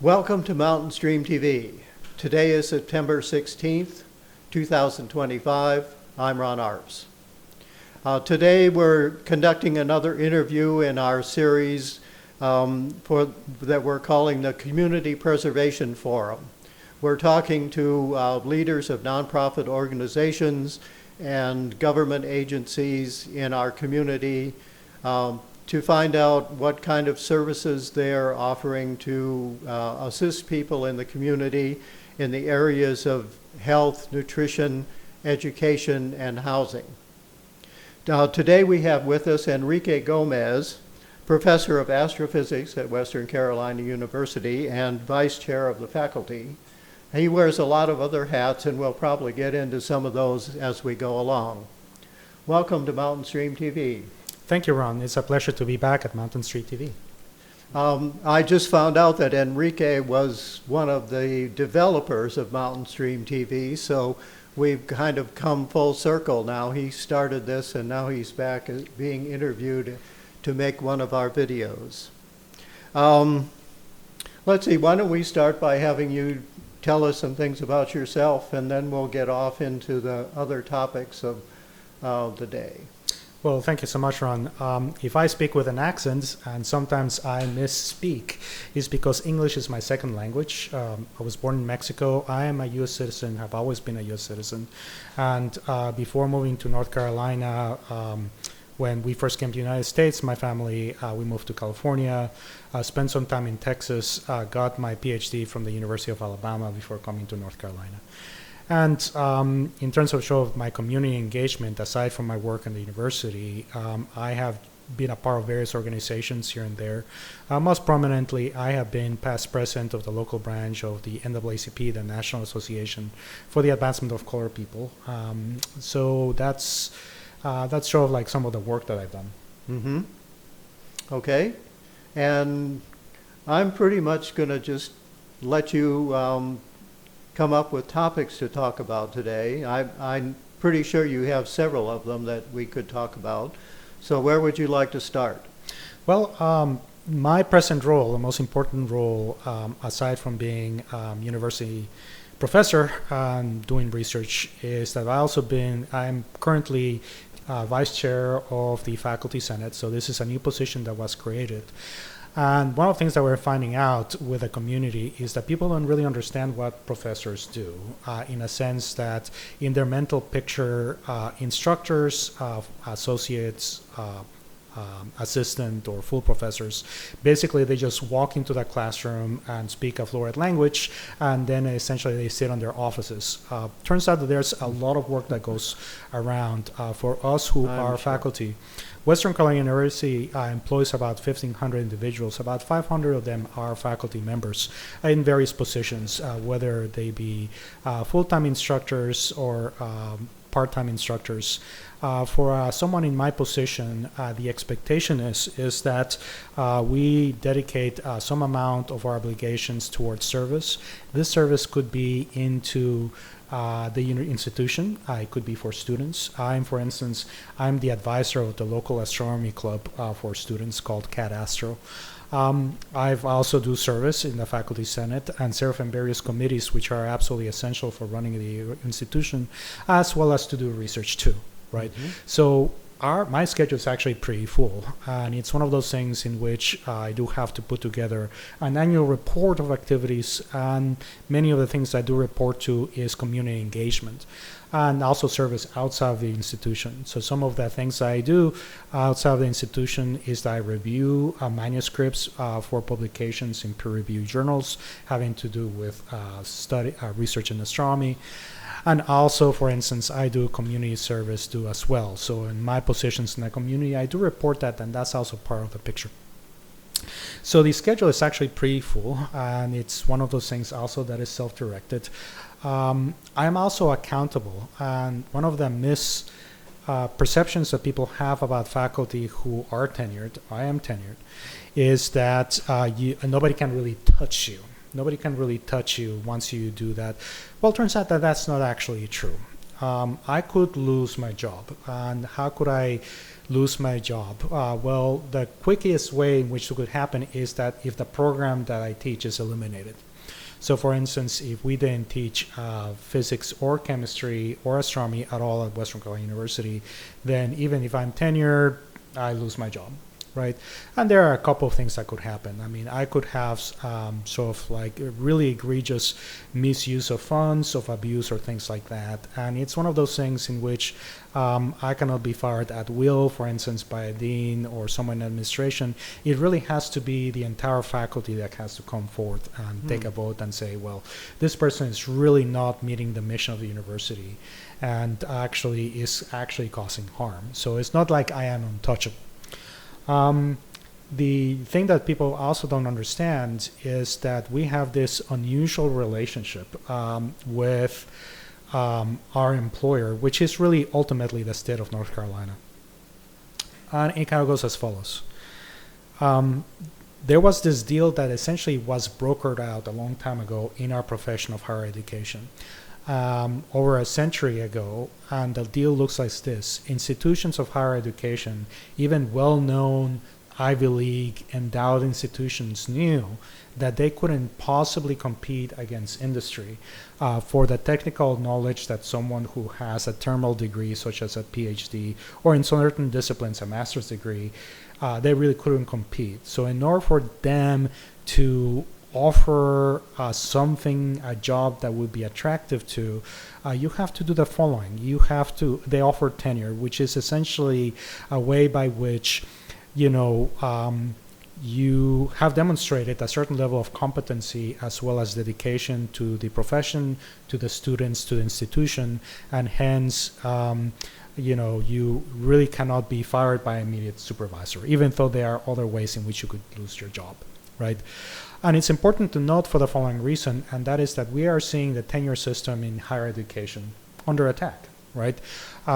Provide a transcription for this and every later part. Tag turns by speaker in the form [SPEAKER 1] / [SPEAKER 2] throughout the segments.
[SPEAKER 1] Welcome to Mountain Stream TV. Today is September 16th, 2025. I'm Ron Arps. Today we're conducting another interview in our series that we're calling the Community Preservation Forum. We're talking to leaders of nonprofit organizations and government agencies in our community to find out what kind of services they're offering to assist people in the community in the areas of health, nutrition, education, and housing. Now, today we have with us Enrique Gomez, professor of astrophysics at Western Carolina University and vice chair of the faculty. He wears a lot of other hats, and we'll probably get into some of those as we go along. Welcome to Mountain Stream TV.
[SPEAKER 2] Thank you, Ron. It's a pleasure to be back at Mountain Street TV.
[SPEAKER 1] I just found out that Enrique was one of the developers of Mountain Stream TV, so we've kind of come full circle now. He started this, and now he's back being interviewed to make one of our videos. Let's see, why don't we start by having you tell us some things about yourself, and then we'll get off into the other topics of the day.
[SPEAKER 2] Well, thank you so much, Ron. If I speak with an accent, and sometimes I misspeak, it's because English is my second language. I was born in Mexico. I am a U.S. citizen, have always been a U.S. citizen. And before moving to North Carolina, when we first came to the United States, my family, we moved to California, spent some time in Texas, got my PhD from the University of Alabama before coming to North Carolina. And in terms of my community engagement, aside from my work in the university, I have been a part of various organizations here and there. Most prominently, I have been past president of the local branch of the NAACP, the National Association for the Advancement of Colored People. So that's sort of like some of the work that I've done.
[SPEAKER 1] Mm-hmm. Okay. And I'm pretty much going to just let you come up with topics to talk about today. I'm pretty sure you have several of them that we could talk about. So where would you like to start?
[SPEAKER 2] Well, my present role, the most important role, aside from being university professor and doing research, is that I'm currently vice chair of the faculty senate. So this is a new position that was created. And one of the things that we're finding out with the community is that people don't really understand what professors do, in a sense that in their mental picture, instructors, associates, assistant or full professors, basically they just walk into that classroom and speak a fluent language, and then essentially they sit on their offices. Turns out that there's a lot of work that goes around for us who are faculty. Western Carolina University employs about 1,500 individuals. About 500 of them are faculty members in various positions, whether they be full-time instructors or part-time instructors. For someone in my position, the expectation is that we dedicate some amount of our obligations towards service. This service could be into the institution. It could be for students. For instance, I'm the advisor of the local astronomy club for students called CAT Astro. I've also do service in the faculty senate and serve in various committees which are absolutely essential for running the institution, as well as to do research too, right? Mm-hmm. So my schedule is actually pretty full, and it's one of those things in which I do have to put together an annual report of activities, and many of the things I do report to is community engagement and also service outside of the institution. So some of the things I do outside of the institution is that I review manuscripts for publications in peer-reviewed journals having to do with research in astronomy. And also, for instance, I do community service too as well. So in my positions in the community, I do report that, and that's also part of the picture. So the schedule is actually pretty full, and it's one of those things also that is self-directed. I am also accountable, and one of the misperceptions that people have about faculty who are tenured, I am tenured, is that nobody can really touch you. Nobody can really touch you once you do that. Well, it turns out that that's not actually true. I could lose my job. And how could I lose my job? Well, the quickest way in which it could happen is that if the program that I teach is eliminated. So for instance, if we didn't teach physics or chemistry or astronomy at all at Western Carolina University, then even if I'm tenured, I lose my job, right? And there are a couple of things that could happen. I mean, I could have sort of like a really egregious misuse of funds, of abuse, or things like that. And it's one of those things in which I cannot be fired at will, for instance, by a dean or someone in administration. It really has to be the entire faculty that has to come forth and take a vote and say, well, this person is really not meeting the mission of the university and actually is actually causing harm. So it's not like I am untouchable. The thing that people also don't understand is that we have this unusual relationship with our employer, which is really ultimately the state of North Carolina. And it kind of goes as follows. There was this deal that essentially was brokered out a long time ago in our profession of higher education, over a century ago, and the deal looks like this. Institutions of higher education, even well-known Ivy League endowed institutions, knew that they couldn't possibly compete against industry for the technical knowledge that someone who has a terminal degree, such as a PhD, or in certain disciplines a master's degree, they really couldn't compete. So in order for them to offer something, a job that would be attractive to, you have to do the following. They offer tenure, which is essentially a way by which you have demonstrated a certain level of competency as well as dedication to the profession, to the students, to the institution, and hence, you really cannot be fired by an immediate supervisor, even though there are other ways in which you could lose your job, right? And it's important to note for the following reason, and that is that we are seeing the tenure system in higher education under attack, right?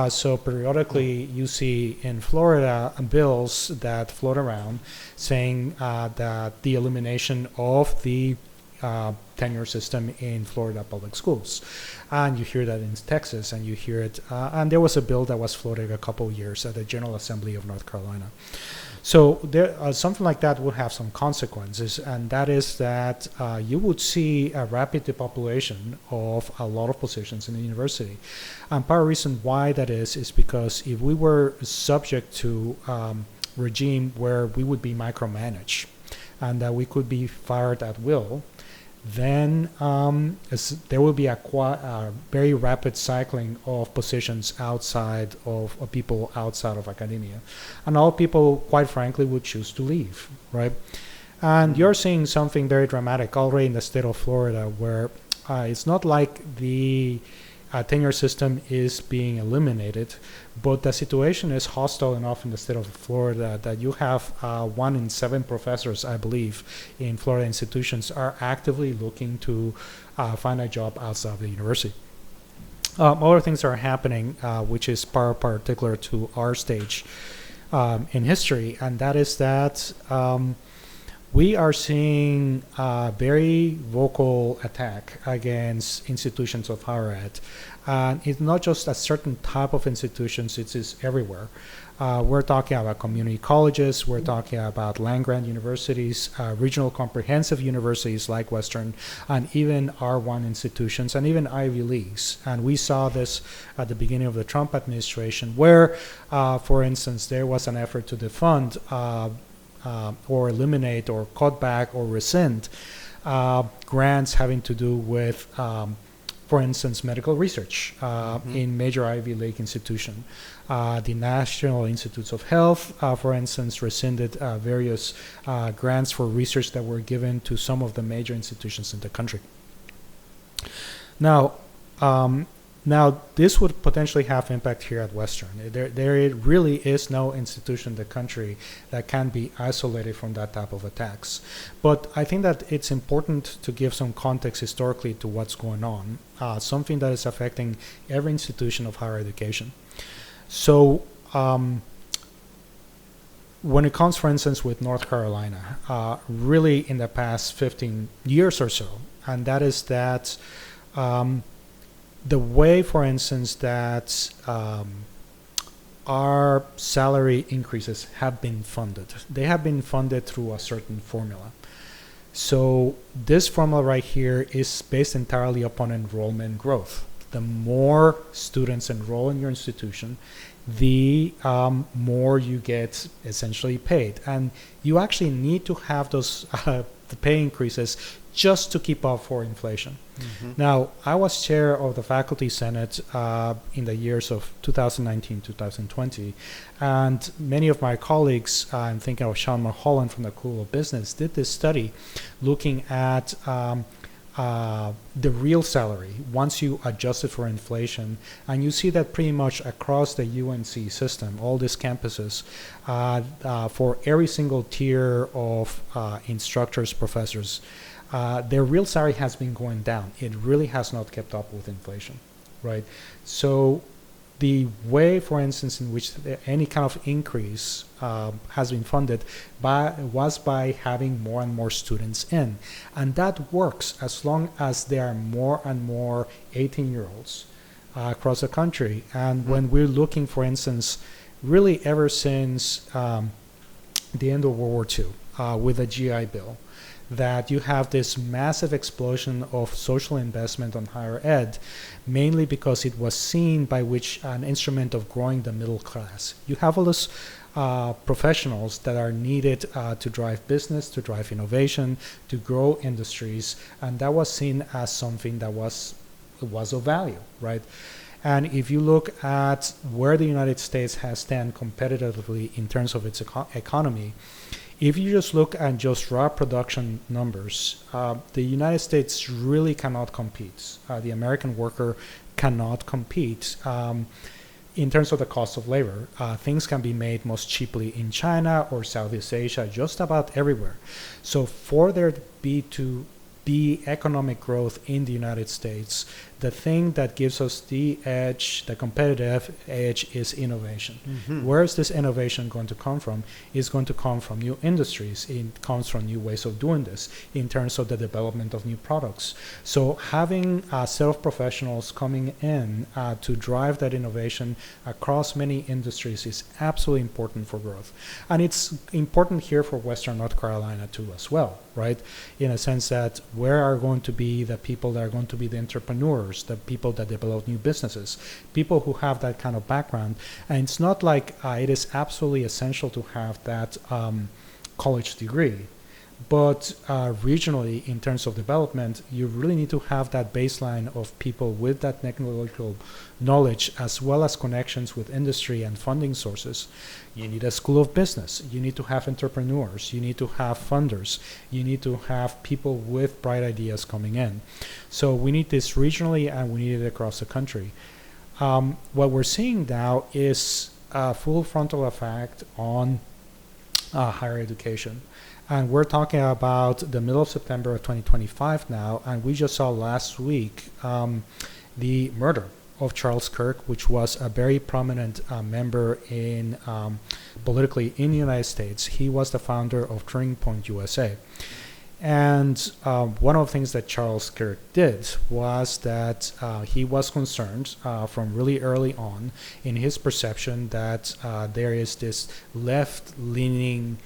[SPEAKER 2] So periodically you see in Florida bills that float around saying that the elimination of the tenure system in Florida public schools. And you hear that in Texas, and you hear it, and there was a bill that was floated a couple of years at the General Assembly of North Carolina. So there, something like that would have some consequences, and that is that you would see a rapid depopulation of a lot of positions in the university. And part of the reason why that is because if we were subject to regime where we would be micromanaged and that we could be fired at will, then there will be a very rapid cycling of positions outside of people outside of academia. And all people, quite frankly, would choose to leave, right? And you're seeing something very dramatic already in the state of Florida, where it's not like the tenure system is being eliminated, but the situation is hostile enough in the state of Florida that you have 1 in 7 professors, I believe, in Florida institutions are actively looking to find a job outside of the university. Other things are happening, which is particular to our stage in history, and that is that we are seeing a very vocal attack against institutions of higher ed. And it's not just a certain type of institutions, it is everywhere. We're talking about community colleges, we're talking about land-grant universities, regional comprehensive universities like Western, and even R1 institutions, and even Ivy Leagues. And we saw this at the beginning of the Trump administration, where, for instance, there was an effort to defund or eliminate or cut back or rescind grants having to do with, for instance, medical research in major Ivy League institution. The National Institutes of Health, for instance, rescinded various grants for research that were given to some of the major institutions in the country. Now, this would potentially have impact here at Western. There really is no institution in the country that can be isolated from that type of attacks. But I think that it's important to give some context historically to what's going on, something that is affecting every institution of higher education. So when it comes, for instance, with North Carolina, really in the past 15 years or so, and that is that the way, for instance, that our salary increases have been funded. They have been funded through a certain formula. So this formula right here is based entirely upon enrollment growth. The more students enroll in your institution, the more you get essentially paid. And you actually need to have those the pay increases just to keep up for inflation. Mm-hmm. Now, I was chair of the faculty senate in the years of 2019, 2020, and many of my colleagues, I'm thinking of Sean Mulholland from the School of Business, did this study looking at the real salary once you adjust it for inflation, and you see that pretty much across the UNC system, all these campuses, for every single tier of instructors, professors, their real salary has been going down. It really has not kept up with inflation, right? So the way, for instance, in which any kind of increase has been funded was by having more and more students in. And that works as long as there are more and more 18-year-olds across the country. And when we're looking, for instance, really ever since the end of World War II with the GI Bill, that you have this massive explosion of social investment on higher ed, mainly because it was seen by which an instrument of growing the middle class. You have all those professionals that are needed to drive business, to drive innovation, to grow industries, and that was seen as something that was of value, right? And if you look at where the United States has stand competitively in terms of its economy, if you just look at just raw production numbers, the United States really cannot compete. The American worker cannot compete in terms of the cost of labor. Things can be made most cheaply in China or Southeast Asia, just about everywhere. So for there to be economic growth in the United States, the thing that gives us the edge, the competitive edge, is innovation. Mm-hmm. Where is this innovation going to come from? It's going to come from new industries. It comes from new ways of doing this in terms of the development of new products. So having a set of professionals coming in to drive that innovation across many industries is absolutely important for growth. And it's important here for Western North Carolina too as well, right? In a sense that where are going to be the people that are going to be the entrepreneurs, the people that develop new businesses, people who have that kind of background. And it's not like it is absolutely essential to have that college degree, but regionally, in terms of development, you really need to have that baseline of people with that technological knowledge, as well as connections with industry and funding sources. You need a school of business. You need to have entrepreneurs. You need to have funders. You need to have people with bright ideas coming in. So we need this regionally, and we need it across the country. What we're seeing now is a full frontal effect on higher education. And we're talking about the middle of September of 2025 now, and we just saw last week the murder of Charles Kirk, which was a very prominent member in politically in the United States. He was the founder of Turning Point USA. And one of the things that Charles Kirk did was that he was concerned from really early on in his perception that there is this left-leaning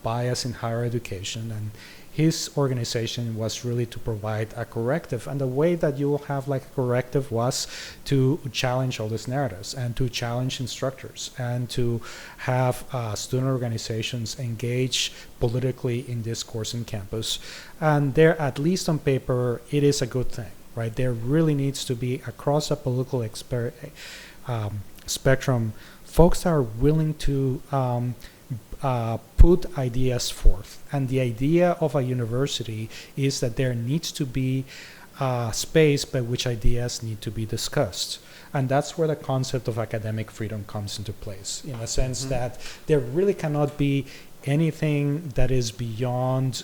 [SPEAKER 2] bias in higher education, and his organization was really to provide a corrective, and the way that you will have like a corrective was to challenge all these narratives and to challenge instructors and to have student organizations engage politically in discourse in campus. And there, at least on paper, it is a good thing, right? There really needs to be across a political spectrum folks that are willing to put ideas forth. And the idea of a university is that there needs to be a space by which ideas need to be discussed. And that's where the concept of academic freedom comes into place, in a sense that there really cannot be anything that is beyond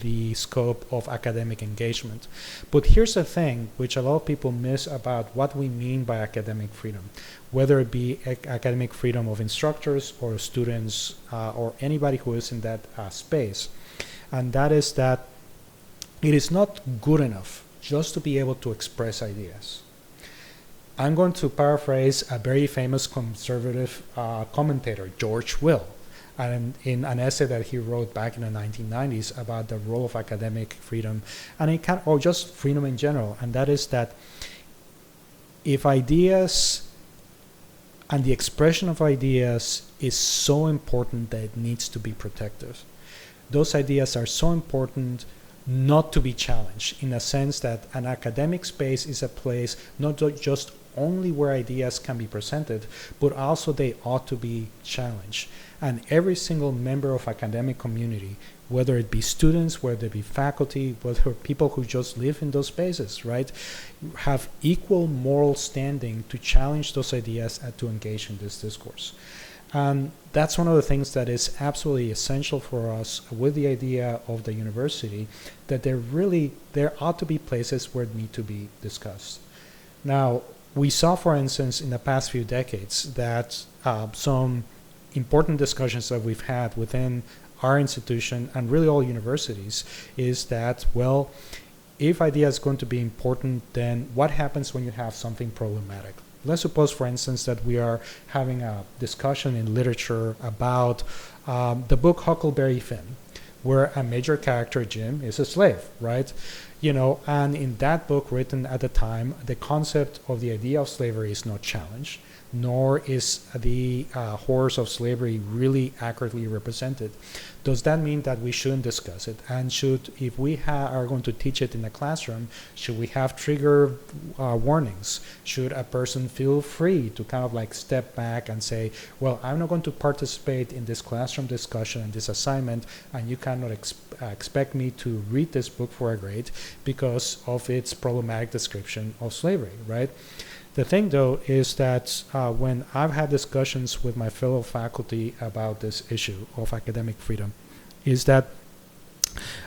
[SPEAKER 2] the scope of academic engagement. But here's the thing, which a lot of people miss about what we mean by academic freedom, whether it be academic freedom of instructors or students or anybody who is in that space. And that is that it is not good enough just to be able to express ideas. I'm going to paraphrase a very famous conservative commentator, George Will, and in an essay that he wrote back in the 1990s about the role of academic freedom, and or just freedom in general, and that is that if ideas and the expression of ideas is so important that it needs to be protected, those ideas are so important not to be challenged, in a sense that an academic space is a place not just only where ideas can be presented, but also they ought to be challenged. And every single member of academic community, whether it be students, whether it be faculty, whether people who just live in those spaces, right, have equal moral standing to challenge those ideas and to engage in this discourse. And that's one of the things that is absolutely essential for us with the idea of the university, that there ought to be places where it need to be discussed. Now, we saw, for instance, in the past few decades that some important discussions that we've had within our institution and really all universities is that, well, if idea is going to be important, then what happens when you have something problematic? Let's suppose, for instance, that we are having a discussion in literature about the book Huckleberry Finn, where a major character, Jim, is a slave, right? And in that book written at the time, the concept of the idea of slavery is not challenged, nor is the horrors of slavery really accurately represented. Does that mean that we shouldn't discuss it? And if we are going to teach it in the classroom, should we have trigger warnings? Should a person feel free to kind of like step back and say, well, I'm not going to participate in this classroom discussion and this assignment, and you cannot expect me to read this book for a grade because of its problematic description of slavery, right? The thing, though, is that when I've had discussions with my fellow faculty about this issue of academic freedom, is that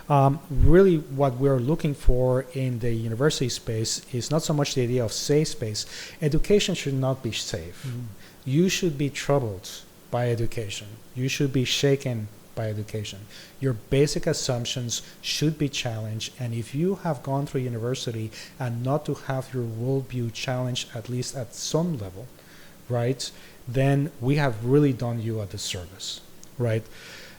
[SPEAKER 2] really what we're looking for in the university space is not so much the idea of safe space. Education should not be safe. Mm-hmm. You should be troubled by education. You should be shaken by education. Your basic assumptions should be challenged, and if you have gone through university and not to have your worldview challenged at least at some level, right, then we have really done you a disservice, right?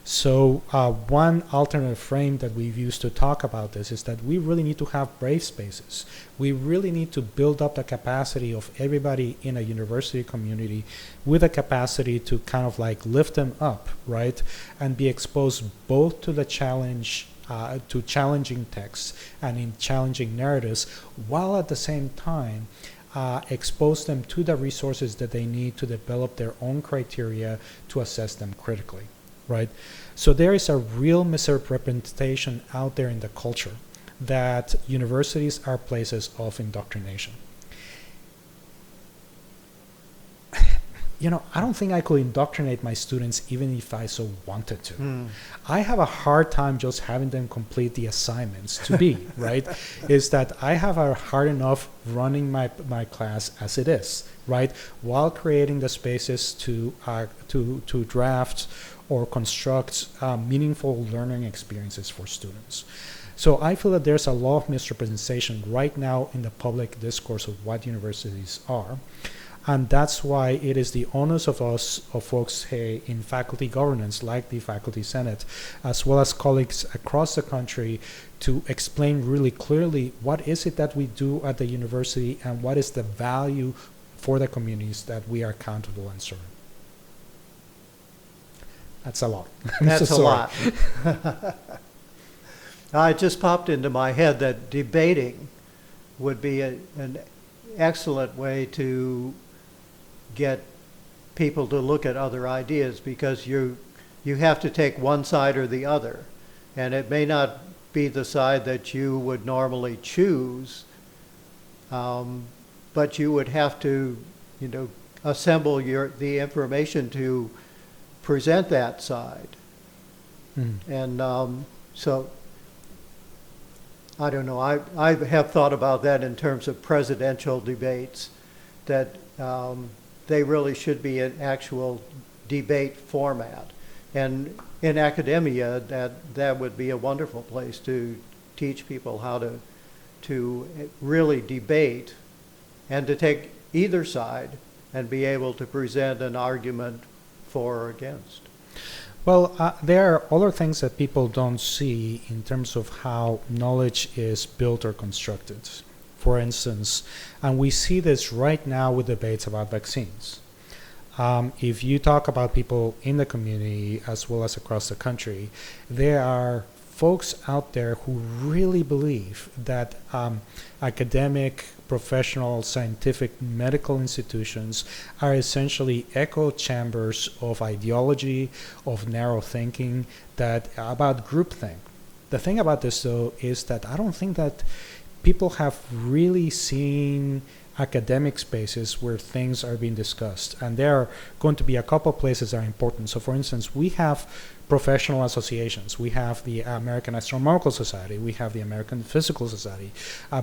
[SPEAKER 2] So one alternative frame that we've used to talk about this is that we really need to have brave spaces. We really need to build up the capacity of everybody in a university community with a capacity to kind of like lift them up, right? And be exposed both to the challenge, to challenging texts and in challenging narratives, while at the same time expose them to the resources that they need to develop their own criteria to assess them critically. Right? So there is a real misrepresentation out there in the culture that universities are places of indoctrination. I don't think I could indoctrinate my students even if I so wanted to. I have a hard time just having them complete the assignments to be, right? Is that I have a hard enough running my class as it is, right? While creating the spaces to draft or construct meaningful learning experiences for students. So I feel that there's a lot of misrepresentation right now in the public discourse of what universities are. And that's why it is the onus of us, of folks in faculty governance, like the Faculty Senate, as well as colleagues across the country, to explain really clearly what is it that we do at the university and what is the value for the communities that we are accountable and serving. That's a lot.
[SPEAKER 1] That's a lot. It just popped into my head that debating would be an excellent way to get people to look at other ideas, because you have to take one side or the other, and it may not be the side that you would normally choose, but you would have to assemble the information to present that side. And so I don't know, I have thought about that in terms of presidential debates, that they really should be an actual debate format. And in academia, that would be a wonderful place to teach people how to to really debate and to take either side and be able to present an argument for or against.
[SPEAKER 2] Well, there are other things that people don't see in terms of how knowledge is built or constructed. For instance, and we see this right now with debates about vaccines. If you talk about people in the community as well as across the country, there are folks out there who really believe that academic, professional, scientific, medical institutions are essentially echo chambers of ideology, of narrow thinking, that about groupthink. The thing about this, though, is that I don't think that people have really seen academic spaces where things are being discussed. And there are going to be a couple of places that are important. So for instance, we have professional associations. We have the American Astronomical Society. We have the American Physical Society.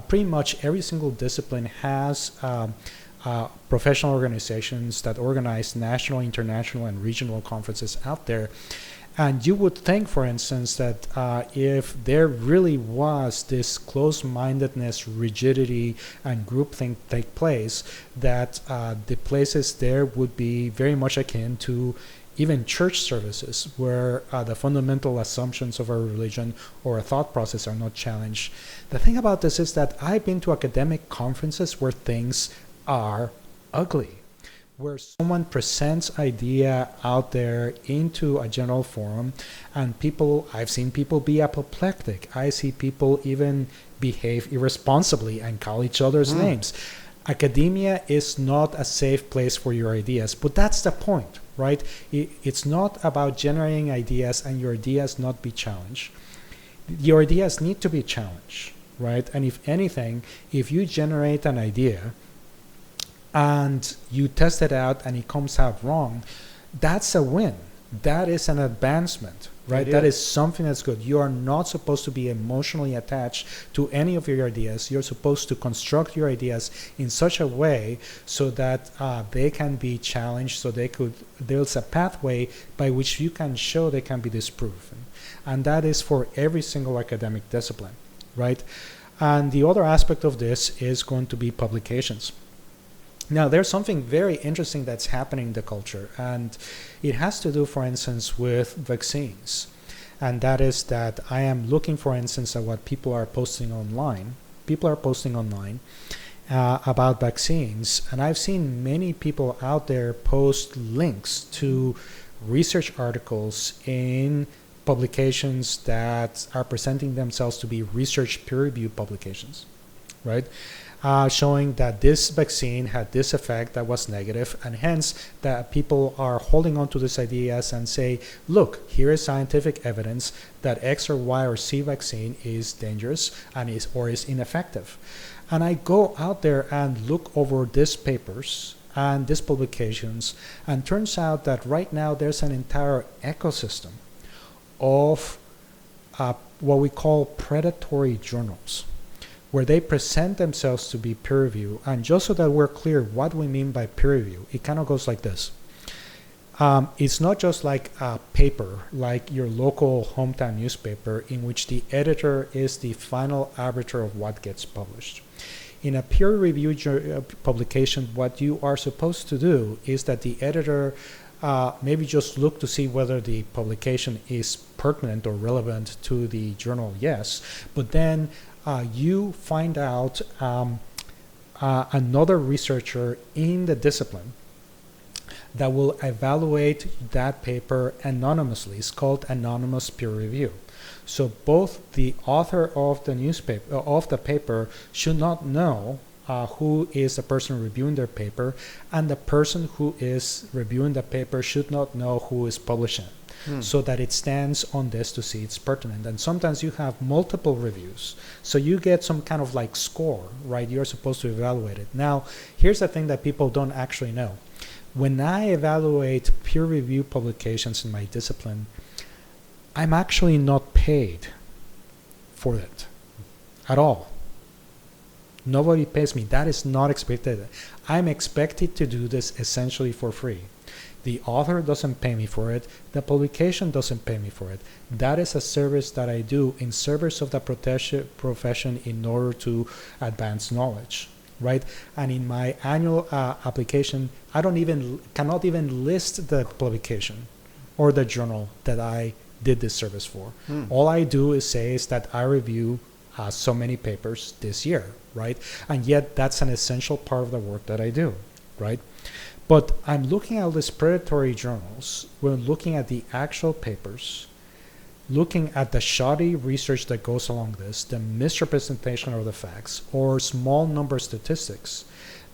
[SPEAKER 2] Pretty much every single discipline has professional organizations that organize national, international, and regional conferences out there. And you would think, for instance, that if there really was this closed-mindedness, rigidity, and groupthink take place, that the places there would be very much akin to even church services, where the fundamental assumptions of our religion or a thought process are not challenged. The thing about this is that I've been to academic conferences where things are ugly, where someone presents idea out there into a general forum, and I've seen people be apoplectic. I see people even behave irresponsibly and call each other's names. Academia is not a safe place for your ideas, but that's the point, right? It's not about generating ideas and your ideas not be challenged. Your ideas need to be challenged, right? And if anything, if you generate an idea and you test it out and it comes out wrong, that's a win. That is an advancement, right? That is something that's good. You are not supposed to be emotionally attached to any of your ideas. You're supposed to construct your ideas in such a way so that they can be challenged, so there's a pathway by which you can show they can be disproven. And that is for every single academic discipline, right? And the other aspect of this is going to be publications. Now, there's something very interesting that's happening in the culture, and it has to do, for instance, with vaccines. And that is that I am looking, for instance, at what people are posting online. People are posting online about vaccines, and I've seen many people out there post links to research articles in publications that are presenting themselves to be research peer-reviewed publications, right? Showing that this vaccine had this effect that was negative, and hence that people are holding on to these ideas and say, look, here is scientific evidence that X or Y or Z vaccine is dangerous and is ineffective. And I go out there and look over these papers and these publications, and turns out that right now there's an entire ecosystem of what we call predatory journals, where they present themselves to be peer review. And just so that we're clear what we mean by peer review, it kind of goes like this. It's not just like a paper, like your local hometown newspaper, in which the editor is the final arbiter of what gets published. In a peer review publication, what you are supposed to do is that the editor maybe just look to see whether the publication is pertinent or relevant to the journal, yes, but then you find out another researcher in the discipline that will evaluate that paper anonymously. It's called anonymous peer review. So both the author of the newspaper of the paper should not know who is the person reviewing their paper, and the person who is reviewing the paper should not know who is publishing it. So that it stands on this to see it's pertinent. And sometimes you have multiple reviews, so you get some kind of like score, right? You're supposed to evaluate it. Now, here's the thing that people don't actually know. When I evaluate peer review publications in my discipline, I'm actually not paid for it at all. Nobody pays me. That is not expected. I'm expected to do this essentially for free. The author doesn't pay me for it. The publication doesn't pay me for it. That is a service that I do in service of the profession in order to advance knowledge, right? And in my annual application, cannot even list the publication or the journal that I did this service for. All I do is say is that I review so many papers this year, right? And yet that's an essential part of the work that I do, right? But I'm looking at these predatory journals, we're looking at the actual papers, looking at the shoddy research that goes along this, the misrepresentation of the facts, or small number statistics,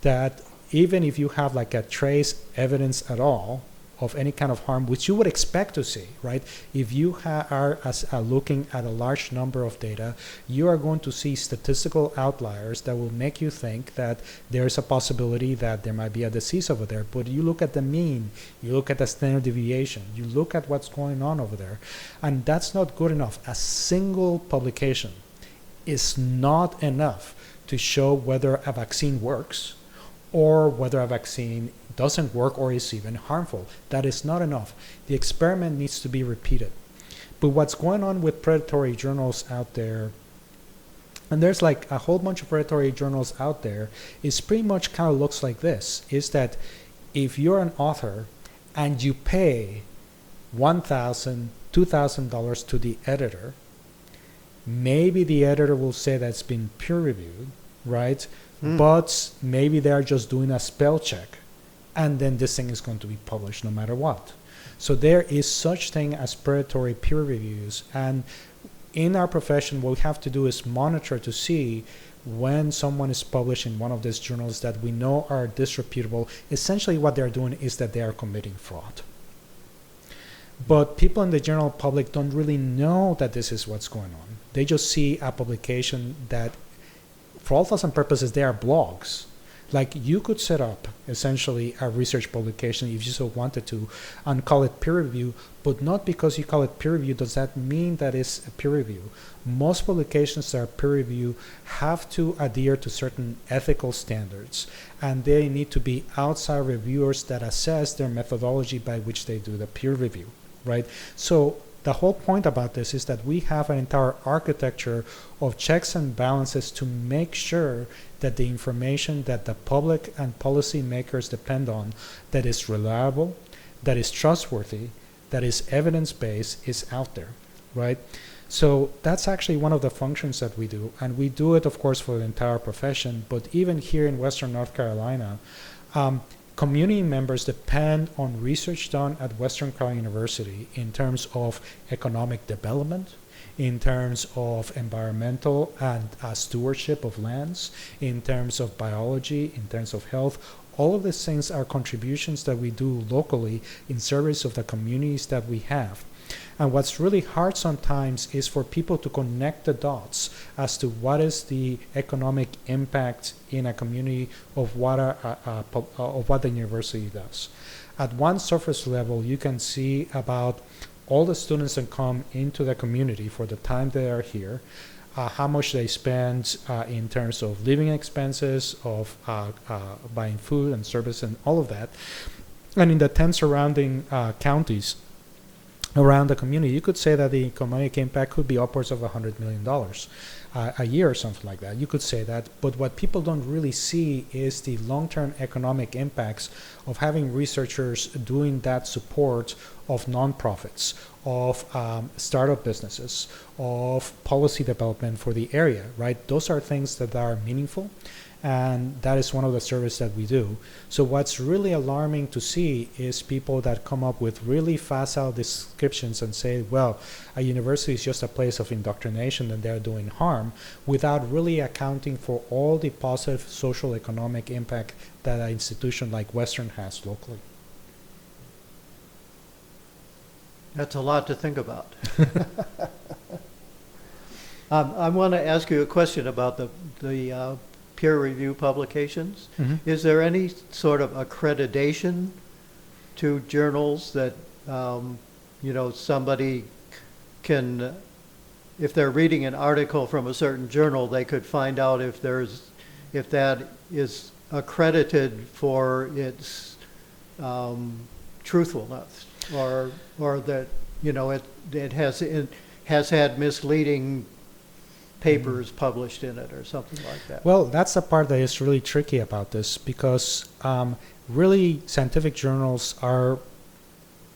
[SPEAKER 2] that even if you have like a trace evidence at all of any kind of harm, which you would expect to see, right? If you are looking at a large number of data, you are going to see statistical outliers that will make you think that there's a possibility that there might be a disease over there. But you look at the mean, you look at the standard deviation, you look at what's going on over there, and that's not good enough. A single publication is not enough to show whether a vaccine works or whether a vaccine doesn't work or is even harmful. That is not enough. The experiment needs to be repeated. But what's going on with predatory journals out there, and there's like a whole bunch of predatory journals out there, is pretty much kind of looks like this, is that if you're an author and you pay $1,000, $2,000 to the editor, maybe the editor will say that's been peer reviewed, right? But maybe they're just doing a spell check, and then this thing is going to be published no matter what. So there is such thing as predatory peer reviews, and in our profession what we have to do is monitor to see when someone is published in one of these journals that we know are disreputable. Essentially what they're doing is that they are committing fraud. But people in the general public don't really know that this is what's going on. They just see a publication that, for all intents and purposes, they are blogs. Like, you could set up essentially a research publication if you so wanted to and call it peer review, but not because you call it peer review does that mean that it's a peer review. Most publications that are peer review have to adhere to certain ethical standards, and they need to be outside reviewers that assess their methodology by which they do the peer review, right? So the whole point about this is that we have an entire architecture of checks and balances to make sure that the information that the public and policy makers depend on, that is reliable, that is trustworthy, that is evidence-based, is out there, right? So that's actually one of the functions that we do, and we do it, of course, for the entire profession, but even here in Western North Carolina, community members depend on research done at Western Carolina University in terms of economic development, in terms of environmental and stewardship of lands, in terms of biology, in terms of health. All of these things are contributions that we do locally in service of the communities that we have. And what's really hard sometimes is for people to connect the dots as to what is the economic impact in a community of what the university does. At one surface level, you can see about all the students that come into the community for the time they are here, how much they spend in terms of living expenses, of buying food and service and all of that. And in the 10 surrounding counties around the community, you could say that the economic impact could be upwards of $100 million a year or something like that. You could say that, but what people don't really see is the long-term economic impacts of having researchers doing that support of nonprofits, of startup businesses, of policy development for the area, right? Those are things that are meaningful, and that is one of the services that we do. So what's really alarming to see is people that come up with really facile descriptions and say, well, a university is just a place of indoctrination and they're doing harm, without really accounting for all the positive social economic impact that an institution like Western has locally.
[SPEAKER 1] That's a lot to think about. I want to ask you a question about the peer review publications.
[SPEAKER 2] Mm-hmm.
[SPEAKER 1] Is there any sort of accreditation to journals that, somebody can, if they're reading an article from a certain journal, they could find out if that is accredited for its truthfulness, or that, you know, it has had misleading papers published in it or something like that.
[SPEAKER 2] Well, that's the part that is really tricky about this, because really scientific journals are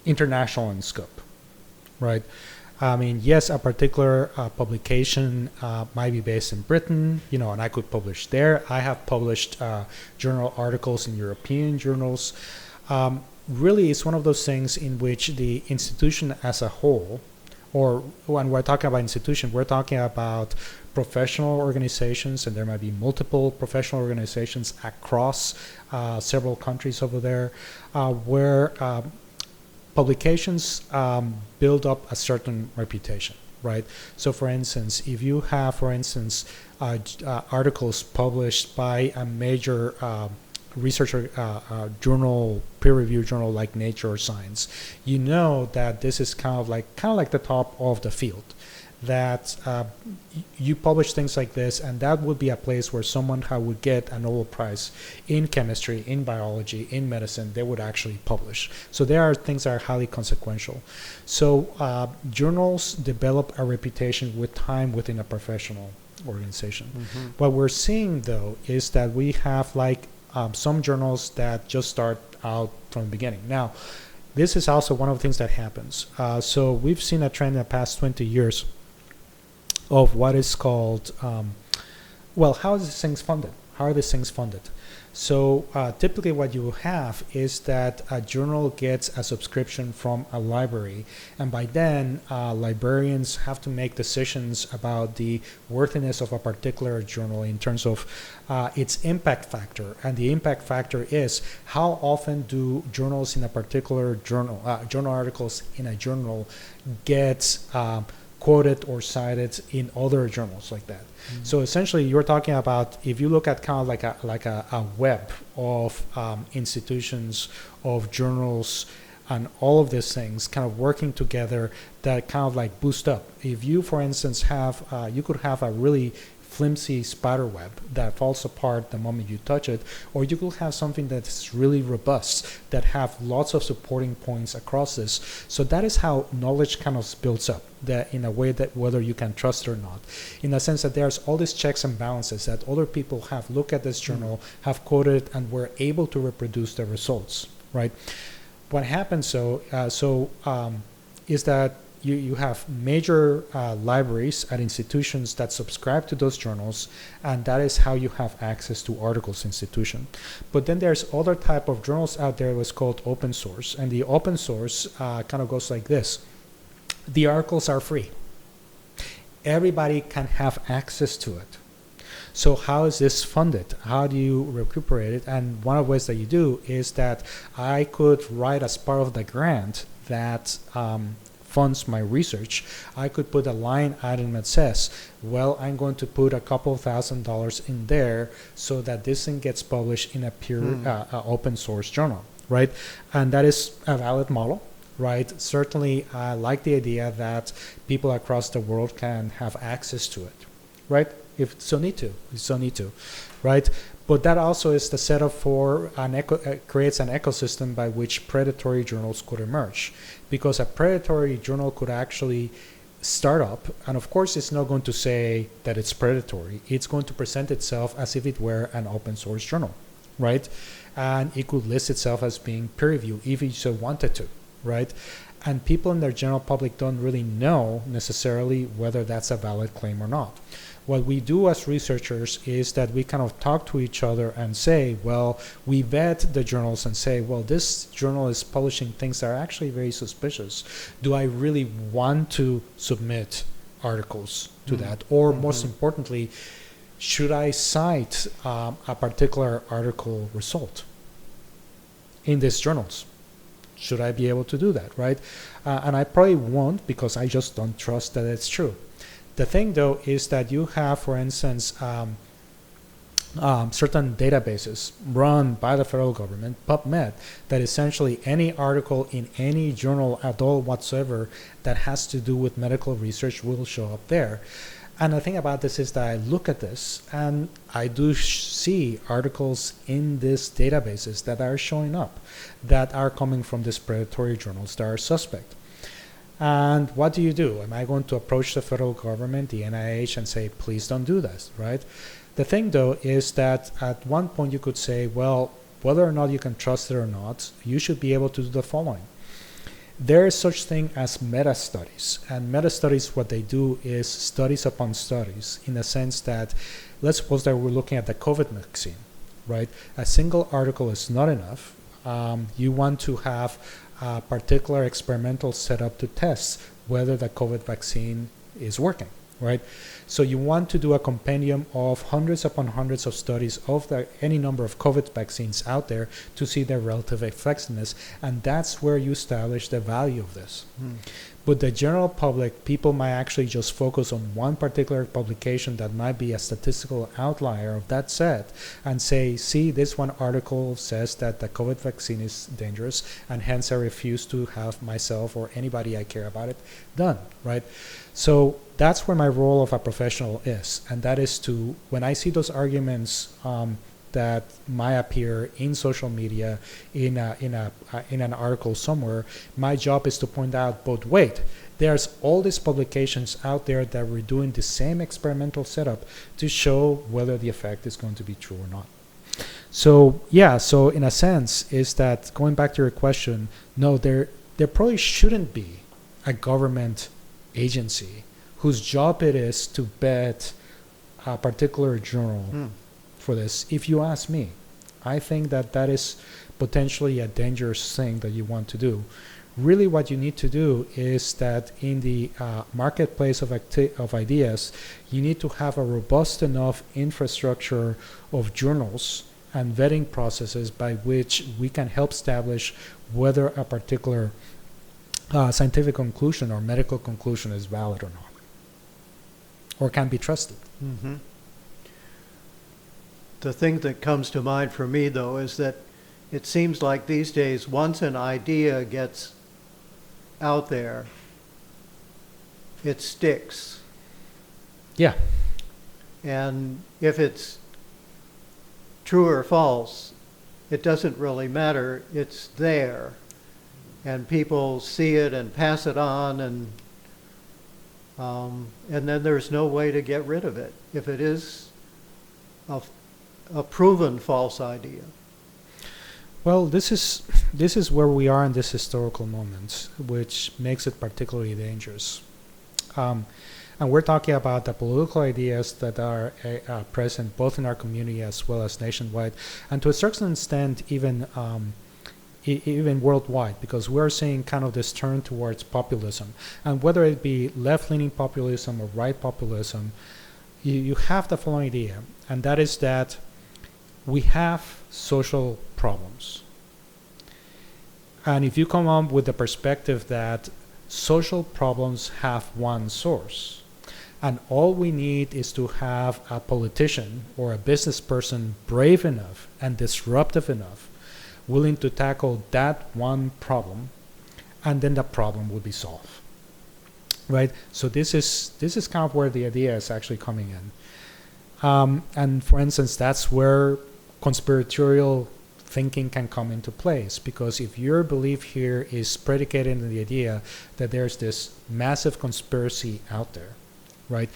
[SPEAKER 2] international in scope, right? I mean, yes, a particular publication might be based in Britain, you know, and I could publish there. I have published journal articles in European journals. Really, it's one of those things in which the institution as a whole, or when we're talking about institution, we're talking about professional organizations, and there might be multiple professional organizations across several countries over there, where publications build up a certain reputation, right? So for instance, if you have, for instance, articles published by a major researcher journal, peer-reviewed journal like Nature or Science, you know that this is kind of like the top of the field, that you publish things like this, and that would be a place where someone who would get a Nobel Prize in chemistry, in biology, in medicine, they would actually publish. So there are things that are highly consequential. So journals develop a reputation with time within a professional organization. Mm-hmm. What we're seeing, though, is that we have some journals that just start out from the beginning. Now, this is also one of the things that happens. So we've seen a trend in the past 20 years of what is called, how is these things funded? How are these things funded? So typically what you have is that a journal gets a subscription from a library, and by then librarians have to make decisions about the worthiness of a particular journal in terms of its impact factor. And the impact factor is how often do journals in a particular journal, journal articles in a journal get quoted or cited in other journals like that. Mm-hmm. So essentially, you're talking about, if you look at kind of like a web of institutions, of journals, and all of these things kind of working together that kind of like boost up. If you, for instance, have, you could have a really flimsy spider web that falls apart the moment you touch it, or you could have something that's really robust that have lots of supporting points across this. So that is how knowledge kind of builds up, that in a way that whether you can trust it or not, in the sense that there's all these checks and balances that other people have looked at this journal, have quoted, and were able to reproduce the results, right? What happens is that you have major libraries at institutions that subscribe to those journals, and that is how you have access to articles institution. But then there's other type of journals out there that's called open source, and the open source kind of goes like this. The articles are free. Everybody can have access to it. So how is this funded? How do you recuperate it? And one of the ways that you do is that I could write as part of the grant that funds my research, I could put a line item that says, well, I'm going to put a couple $1,000s in there so that this thing gets published in a peer open source journal, right? And that is a valid model, right? Certainly, I like the idea that people across the world can have access to it, right? If so need to, right? But that also is the setup for creates an ecosystem by which predatory journals could emerge, because a predatory journal could actually start up, and of course it's not going to say that it's predatory. It's going to present itself as if it were an open source journal, right? And it could list itself as being peer reviewed if it so wanted to, right? And people in their general public don't really know necessarily whether that's a valid claim or not. What we do as researchers is that we kind of talk to each other and say, well, we vet the journals and say, well, this journal is publishing things that are actually very suspicious. Do I really want to submit articles to that? Or most importantly, should I cite a particular article result in these journals? Should I be able to do that, right? And I probably won't, because I just don't trust that it's true. The thing, though, is that you have, for instance, certain databases run by the federal government, PubMed, that essentially any article in any journal at all whatsoever that has to do with medical research will show up there. And the thing about this is that I look at this and I do see articles in these databases that are showing up that are coming from these predatory journals that are suspect. And what do? Am I going to approach the federal government, the NIH, and say, please don't do this, right? The thing, though, is that at one point you could say, well, whether or not you can trust it or not, you should be able to do the following. There is such thing as meta-studies. And meta-studies, what they do is studies upon studies, in the sense that, let's suppose that we're looking at the COVID vaccine, right? A single article is not enough. You want to have a particular experimental setup to test whether the COVID vaccine is working, right? So you want to do a compendium of hundreds upon hundreds of studies of any number of COVID vaccines out there to see their relative effectiveness, and that's where you establish the value of this. But the general public, people might actually just focus on one particular publication that might be a statistical outlier of that set and say, see, this one article says that the COVID vaccine is dangerous, and hence I refuse to have myself or anybody I care about it done, right? So that's where my role of a professional is, and that is to, when I see those arguments that might appear in social media, in an article somewhere, my job is to point out, but wait, there's all these publications out there that were doing the same experimental setup to show whether the effect is going to be true or not. So yeah, so in a sense, is that, going back to your question, no, there probably shouldn't be a government agency whose job it is to vet a particular journal for this. If you ask me, I think that is potentially a dangerous thing that you want to do. Really what you need to do is that in the marketplace of ideas, you need to have a robust enough infrastructure of journals and vetting processes by which we can help establish whether a particular scientific conclusion or medical conclusion is valid or not, or can be trusted.
[SPEAKER 1] Mm-hmm. The thing that comes to mind for me, though, is that it seems like these days, once an idea gets out there, it sticks.
[SPEAKER 2] Yeah.
[SPEAKER 1] And if it's true or false, it doesn't really matter. It's there. And people see it and pass it on, and then there's no way to get rid of it if it is a proven false idea.
[SPEAKER 2] Well, this is where we are in this historical moment, which makes it particularly dangerous. And we're talking about the political ideas that are present both in our community as well as nationwide, and to a certain extent even worldwide, because we're seeing kind of this turn towards populism. And whether it be left-leaning populism or right populism, you have the following idea, and that is that we have social problems. And if you come up with the perspective that social problems have one source, and all we need is to have a politician or a business person brave enough and disruptive enough, willing to tackle that one problem, and then the problem would be solved, right? So this is kind of where the idea is actually coming in. And for instance, that's where conspiratorial thinking can come into place, because if your belief here is predicated on the idea that there's this massive conspiracy out there, right?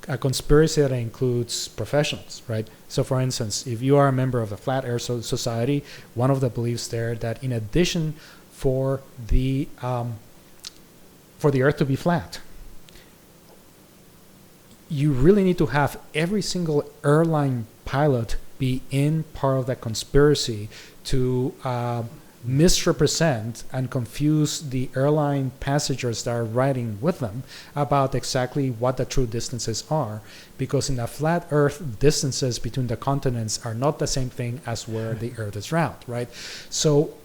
[SPEAKER 2] A conspiracy that includes professionals, right? So for instance, if you are a member of the Flat Earth Society, one of the beliefs there that in addition for the Earth to be flat, you really need to have every single airline pilot be in part of that conspiracy to misrepresent and confuse the airline passengers that are riding with them about exactly what the true distances are, because in a flat earth, distances between the continents are not the same thing as where the earth is round, right? So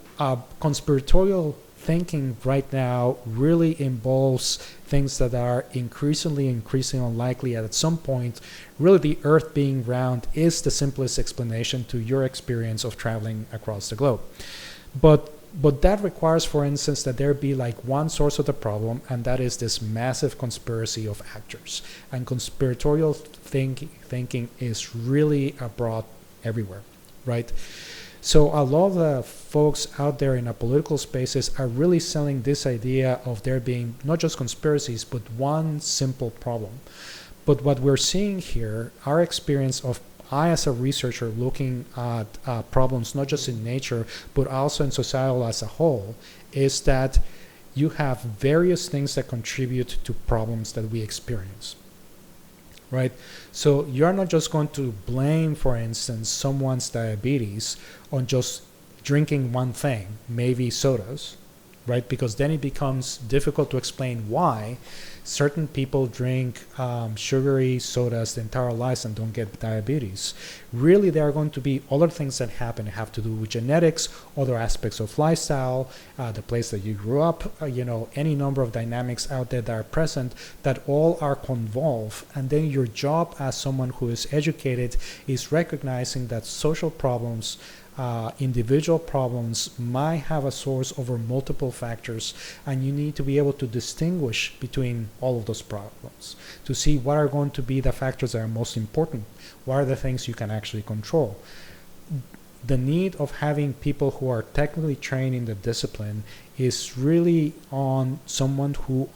[SPEAKER 2] conspiratorial thinking right now really involves things that are increasingly unlikely. At some point, really the earth being round is the simplest explanation to your experience of traveling across the globe. But But that requires, for instance, that there be like one source of the problem, and that is this massive conspiracy of actors. And conspiratorial thinking is really abroad everywhere, right? So a lot of the folks out there in the political spaces are really selling this idea of there being not just conspiracies, but one simple problem. But what we're seeing here, our experience of I, as a researcher, looking at problems not just in nature, but also in society as a whole, is that you have various things that contribute to problems that we experience, right? So you're not just going to blame, for instance, someone's diabetes on just drinking one thing, maybe sodas, right? Because then it becomes difficult to explain why certain people drink sugary sodas their entire lives and don't get diabetes. Really, there are going to be other things that happen. It have to do with genetics, other aspects of lifestyle, the place that you grew up, any number of dynamics out there that are present that all are convolved. And then your job as someone who is educated is recognizing that social problems, individual problems might have a source over multiple factors, and you need to be able to distinguish between all of those problems to see what are going to be the factors that are most important, what are the things you can actually control. The need of having people who are technically trained in the discipline is really on someone who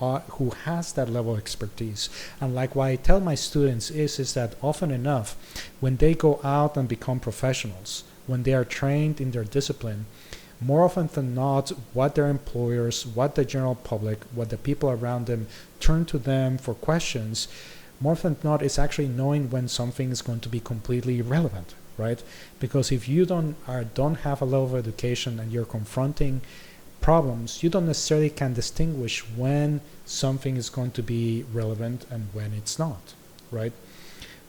[SPEAKER 2] has that level of expertise. And like what I tell my students is that often enough, when they go out and become professionals, when they are trained in their discipline, more often than not, what their employers, what the general public, what the people around them turn to them for questions, more often than not, is actually knowing when something is going to be completely irrelevant, right? Because if you don't have a level of education and you're confronting problems, you don't necessarily can distinguish when something is going to be relevant and when it's not, right?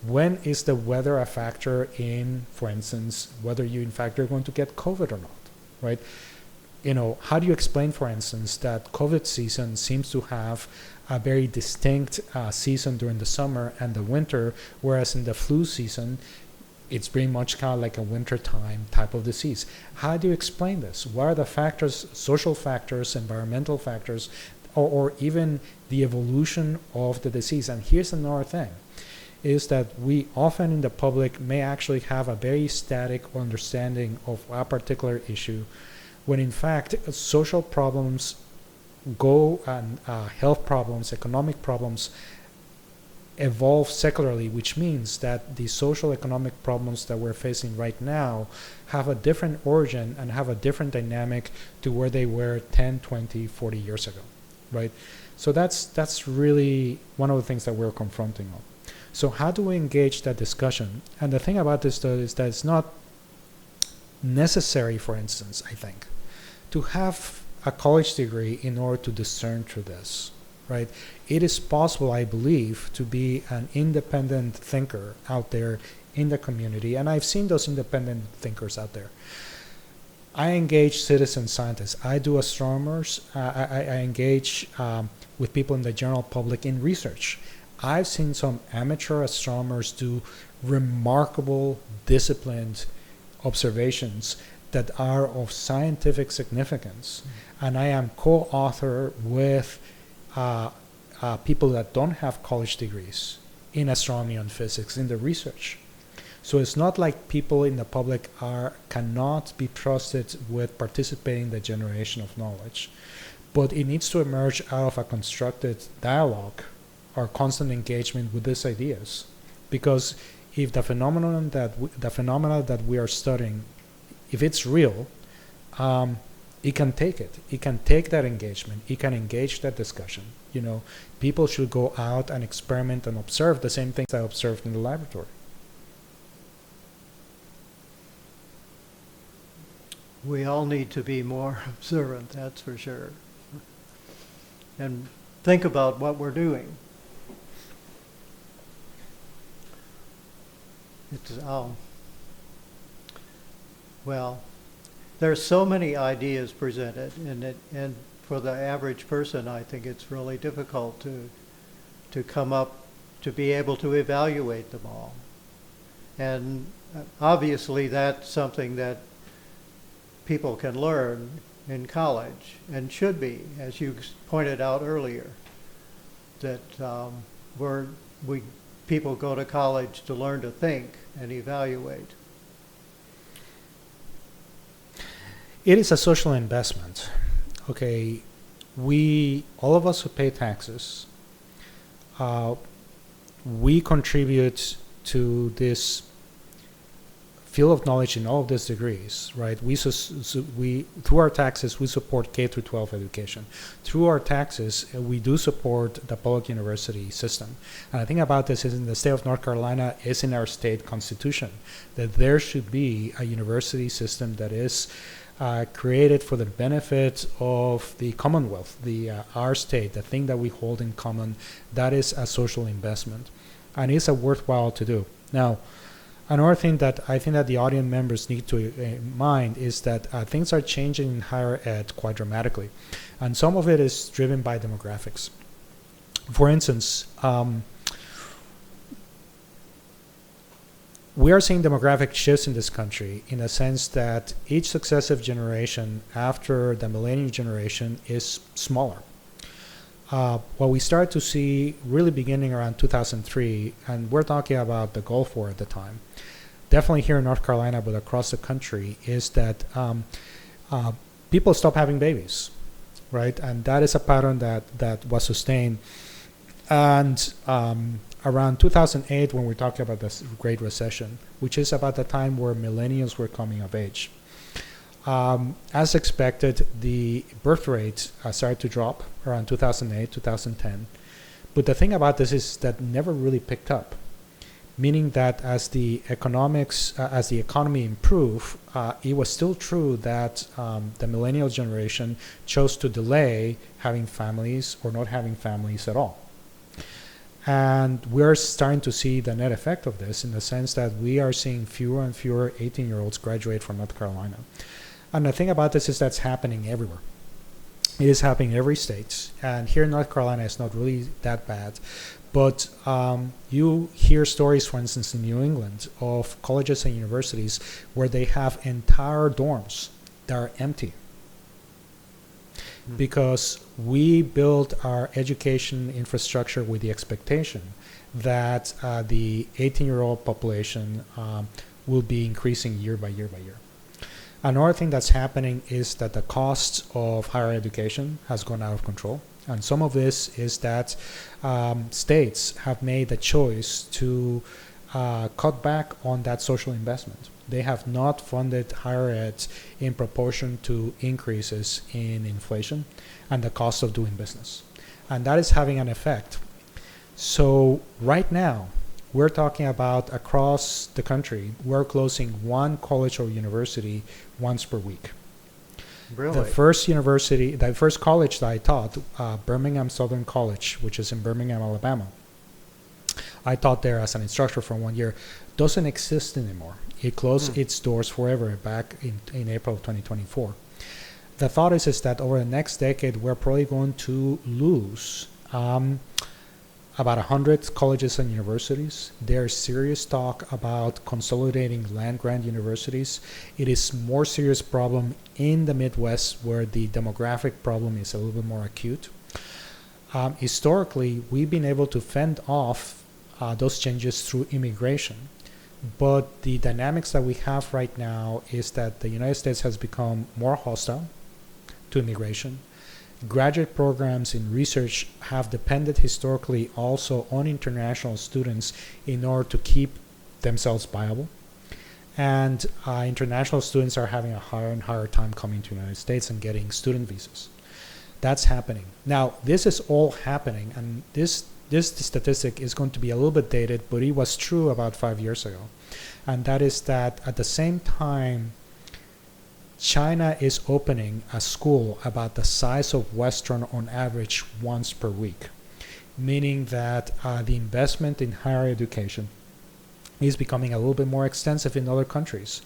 [SPEAKER 2] When is the weather a factor in, for instance, whether you in fact are going to get COVID or not, right? How do you explain, for instance, that COVID season seems to have a very distinct season during the summer and the winter, whereas in the flu season, it's pretty much kind of like a wintertime type of disease. How do you explain this? What are the factors, social factors, environmental factors, or even the evolution of the disease? And here's another thing, is that we often in the public may actually have a very static understanding of a particular issue, when in fact social problems and health problems, economic problems evolve secularly, which means that the social economic problems that we're facing right now have a different origin and have a different dynamic to where they were 10, 20, 40 years ago, right? So that's really one of the things that we're confronting on. So how do we engage that discussion? And the thing about this, though, is that it's not necessary, for instance, I think, to have a college degree in order to discern through this, right? It is possible, I believe, to be an independent thinker out there in the community, and I've seen those independent thinkers out there. I engage citizen scientists. I do astronomers. I engage with people in the general public in research. I've seen some amateur astronomers do remarkable, disciplined observations that are of scientific significance. Mm-hmm. And I am co-author with people that don't have college degrees in astronomy and physics in the research. So it's not like people in the public cannot be trusted with participating in the generation of knowledge, but it needs to emerge out of a constructed dialogue or constant engagement with these ideas. Because if the phenomena that we are studying, if it's real, it can take it. It can take that engagement. It can engage that discussion. People should go out and experiment and observe the same things I observed in the laboratory.
[SPEAKER 1] We all need to be more observant, that's for sure. And think about what we're doing. There's so many ideas presented, and for the average person, I think it's really difficult to come up, to be able to evaluate them all. And obviously that's something that people can learn in college, and should be, as you pointed out earlier, that people go to college to learn to think and evaluate.
[SPEAKER 2] It is a social investment. Okay, all of us who pay taxes, we contribute to this field of knowledge in all of these degrees, right? We through our taxes, we support K through 12 education. Through our taxes, we do support the public university system. And the thing about this is, in the state of North Carolina, is in our state constitution, that there should be a university system that is created for the benefit of the Commonwealth, our state, the thing that we hold in common. That is a social investment, and it's a worthwhile to do. Now, another thing that I think that the audience members need to mind is that things are changing in higher ed quite dramatically, and some of it is driven by demographics. For instance, we are seeing demographic shifts in this country in the sense that each successive generation after the millennial generation is smaller. What we started to see really beginning around 2003, and we're talking about the Gulf War at the time, definitely here in North Carolina, but across the country, is that people stop having babies, right? And that is a pattern that was sustained. And around 2008, when we're talking about the Great Recession, which is about the time where millennials were coming of age, as expected, the birth rate started to drop around 2008, 2010. But the thing about this is that never really picked up, meaning that as the economy improved, it was still true that the millennial generation chose to delay having families or not having families at all. And we're starting to see the net effect of this in the sense that we are seeing fewer and fewer 18-year-olds graduate from North Carolina. And the thing about this is that's happening everywhere. It is happening in every state. And here in North Carolina, it's not really that bad. But you hear stories, for instance, in New England of colleges and universities where they have entire dorms that are empty. Because we built our education infrastructure with the expectation that the 18-year-old population will be increasing year by year by year. Another thing that's happening is that the cost of higher education has gone out of control. And some of this is that states have made the choice to cut back on that social investment. They have not funded higher ed in proportion to increases in inflation and the cost of doing business. And that is having an effect. So right now, we're talking about across the country, we're closing one college or university once per week.
[SPEAKER 1] Really?
[SPEAKER 2] The first college that I taught, Birmingham Southern College, which is in Birmingham, Alabama, I taught there as an instructor for 1 year, doesn't exist anymore. It closed its doors forever back in April of 2024. The thought is that over the next decade, we're probably going to lose about 100 colleges and universities. There's serious talk about consolidating land-grant universities. It is a more serious problem in the Midwest where the demographic problem is a little bit more acute. Historically, we've been able to fend off those changes through immigration. But the dynamics that we have right now is that the United States has become more hostile to immigration. Graduate programs in research have depended historically also on international students in order to keep themselves viable. And international students are having a higher and higher time coming to the United States and getting student visas. That's happening. Now, this is all happening, and this statistic is going to be a little bit dated, but it was true about 5 years ago. And that is that at the same time, China is opening a school about the size of Western on average once per week, meaning that the investment in higher education is becoming a little bit more extensive in other countries.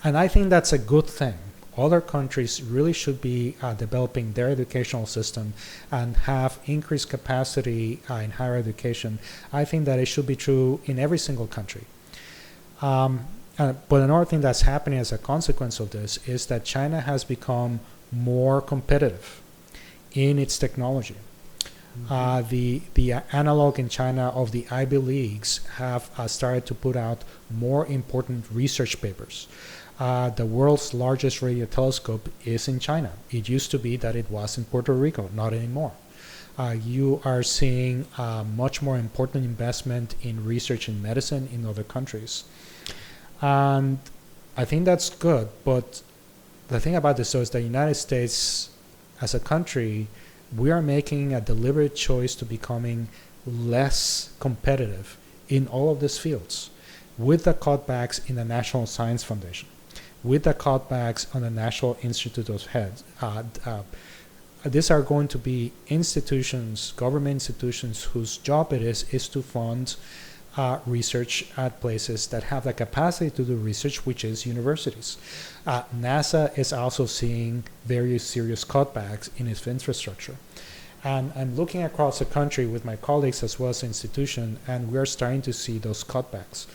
[SPEAKER 2] And I think that's a good thing. Other countries really should be developing their educational system and have increased capacity in higher education. I think that it should be true in every single country. But another thing that's happening as a consequence of this is that China has become more competitive in its technology. The analog in China of the Ivy Leagues have started to put out more important research papers. The world's largest radio telescope is in China. It used to be that it was in Puerto Rico, not anymore. You are seeing much more important investment in research in medicine in other countries. And I think that's good, but the thing about this though is the United States as a country, we are making a deliberate choice to becoming less competitive in all of these fields with the cutbacks in the National Science Foundation, with the cutbacks on the National Institute of Health. These are going to be institutions, government institutions, whose job it is to fund research at places that have the capacity to do research, which is universities. NASA is also seeing very serious cutbacks in its infrastructure. And I'm looking across the country with my colleagues as well as the institution, and we're starting to see those cutbacks.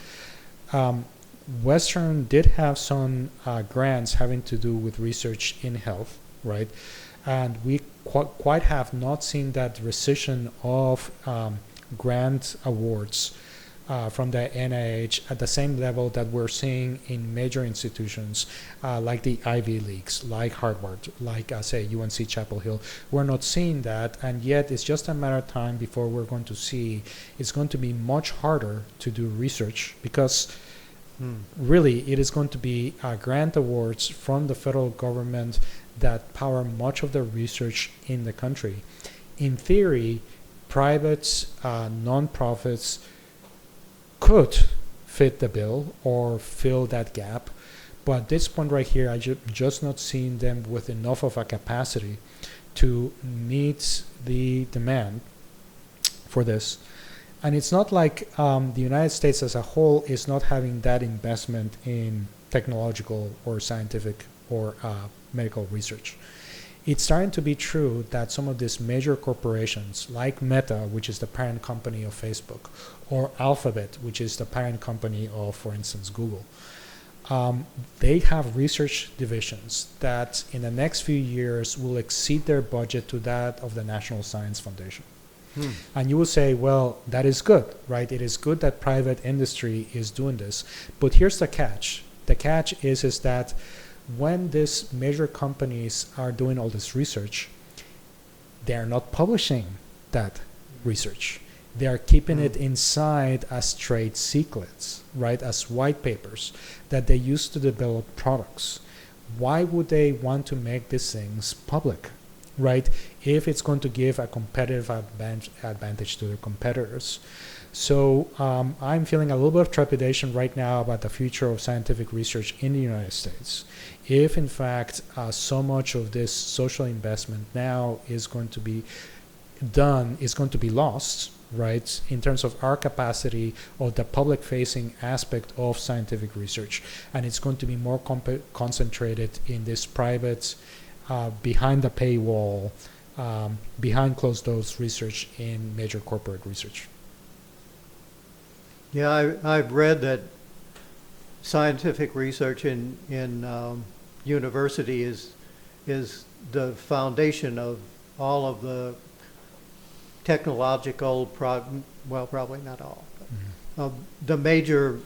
[SPEAKER 2] Western did have some grants having to do with research in health, right? And we quite have not seen that recession of grant awards from the NIH at the same level that we're seeing in major institutions like the Ivy Leagues, like Harvard, like say UNC Chapel Hill. We're not seeing that, and yet it's just a matter of time before we're going to see it's going to be much harder to do research because really it is going to be grant awards from the federal government that power much of the research in the country. In theory, private nonprofits could fit the bill or fill that gap, but at this point right here, I just not seeing them with enough of a capacity to meet the demand for this. And it's not like the United States as a whole is not having that investment in technological or scientific or medical research. It's starting to be true that some of these major corporations like Meta, which is the parent company of Facebook, or Alphabet, which is the parent company of, for instance, Google, they have research divisions that in the next few years will exceed their budget to that of the National Science Foundation. And you will say, well, that is good, right? It is good that private industry is doing this. But here's the catch. The catch is that when these major companies are doing all this research, they are not publishing that research. They are keeping it inside as trade secrets, right? As white papers that they use to develop products. Why would they want to make these things public, right? If it's going to give a competitive advantage to their competitors. So I'm feeling a little bit of trepidation right now about the future of scientific research in the United States. If in fact so much of this social investment now is going to be done, is going to be lost, right, in terms of our capacity or the public-facing aspect of scientific research, and it's going to be more concentrated in this private, behind the paywall, behind closed doors research in major corporate research.
[SPEAKER 1] Yeah, I've read that scientific research in university is the foundation of all of the technological, well, probably not all, but the major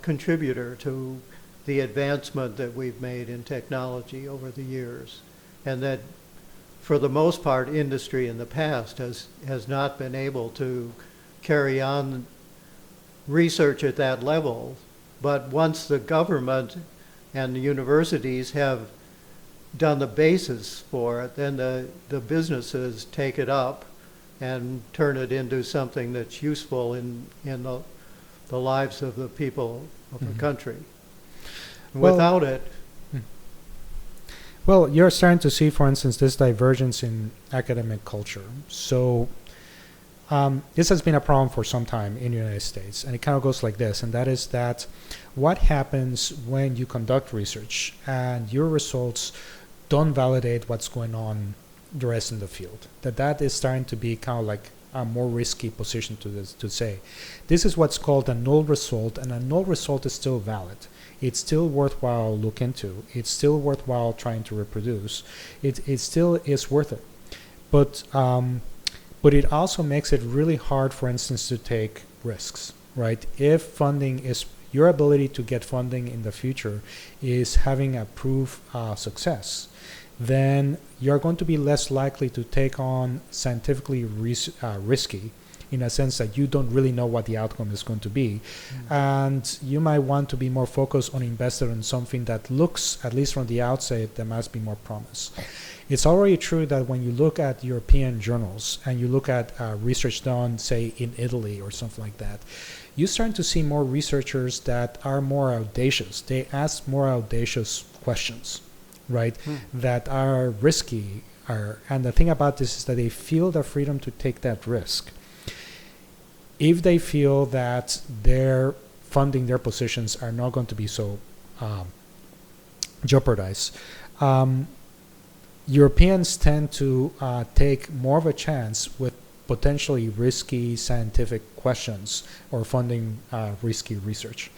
[SPEAKER 1] contributor to the advancement that we've made in technology over the years. And that for the most part, industry in the past has not been able to carry on research at that level. But once the government and the universities have done the basis for it, then the businesses take it up and turn it into something that's useful in the lives of the people of the country. Without it...
[SPEAKER 2] Well, you're starting to see, for instance, this divergence in academic culture. So this has been a problem for some time in the United States, and it kind of goes like this, and that is that what happens when you conduct research and your results don't validate what's going on the rest in the field? That is starting to be kind of like a more risky position to say. This is what's called a null result, and a null result is still valid. It's still worthwhile look into. It's still worthwhile trying to reproduce. It still is worth it. But it also makes it really hard, for instance, to take risks, right? If funding is your ability to get funding in the future is having a proof success, then you're going to be less likely to take on scientifically risky, in a sense that you don't really know what the outcome is going to be. And you might want to be more focused on investing in something that looks, at least from the outset, there must be more promise. It's already true that when you look at European journals and you look at research done, say, in Italy or something like that, you're starting to see more researchers that are more audacious. They ask more audacious questions, right, that are risky. And the thing about this is that they feel the freedom to take that risk. If they feel that their funding, their positions are not going to be so jeopardized, Europeans tend to take more of a chance with potentially risky scientific questions or funding risky research.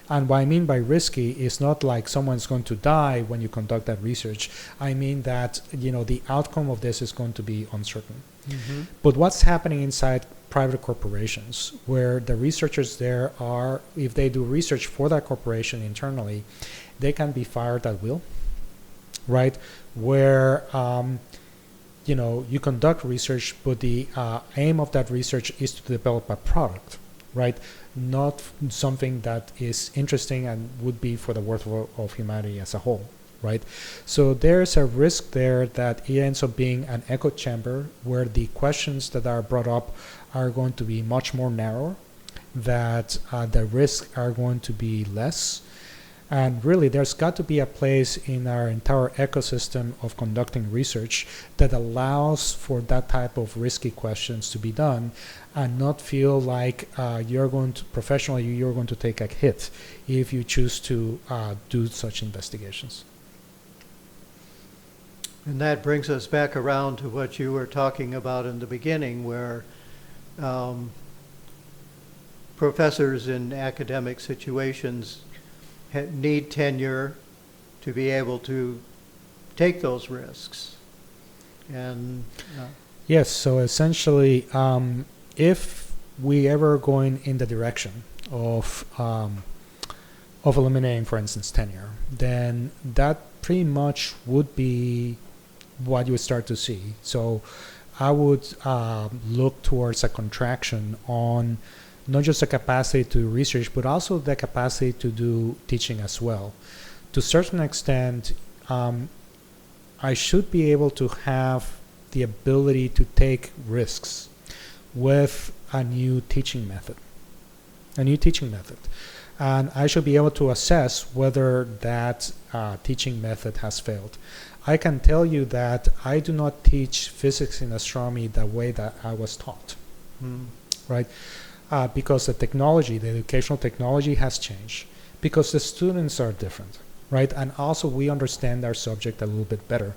[SPEAKER 2] And what I mean by risky is not like someone's going to die when you conduct that research. I mean that, the outcome of this is going to be uncertain. Mm-hmm. But what's happening inside private corporations, where the researchers there are, if they do research for that corporation internally, they can be fired at will, right? Where you conduct research, but the aim of that research is to develop a product, right? Not something that is interesting and would be for the worth of humanity as a whole, right? So there's a risk there that it ends up being an echo chamber where the questions that are brought up are going to be much more narrow, that the risks are going to be less. And really, there's got to be a place in our entire ecosystem of conducting research that allows for that type of risky questions to be done and not feel like you're going to take a hit if you choose to do such investigations.
[SPEAKER 1] And that brings us back around to what you were talking about in the beginning, where professors in academic situations need tenure to be able to take those risks. And
[SPEAKER 2] yes, so essentially, if we ever going in the direction of eliminating, for instance, tenure, then that pretty much would be what you would start to see. So I would look towards a contraction on not just the capacity to research, but also the capacity to do teaching as well. To a certain extent, I should be able to have the ability to take risks with a new teaching method. And I should be able to assess whether that teaching method has failed. I can tell you that I do not teach physics and astronomy the way that I was taught, right? Because the educational technology has changed, because the students are different, right? And also we understand our subject a little bit better.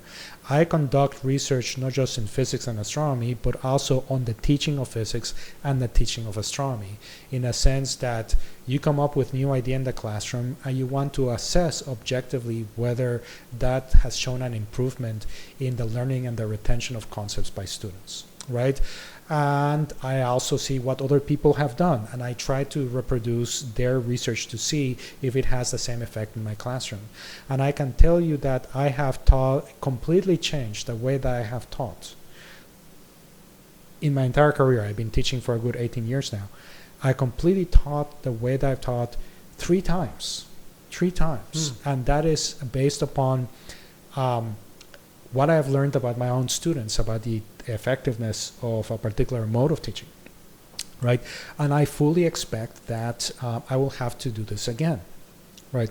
[SPEAKER 2] I conduct research not just in physics and astronomy, but also on the teaching of physics and the teaching of astronomy, in a sense that you come up with new idea in the classroom and you want to assess objectively whether that has shown an improvement in the learning and the retention of concepts by students, right? And I also see what other people have done, and I try to reproduce their research to see if it has the same effect in my classroom. And I can tell you that I have completely changed the way that I have taught. In my entire career, I've been teaching for a good 18 years now. I completely taught the way that I've taught three times. And that is based upon what I have learned about my own students, about the effectiveness of a particular mode of teaching, right? And I fully expect that I will have to do this again, right?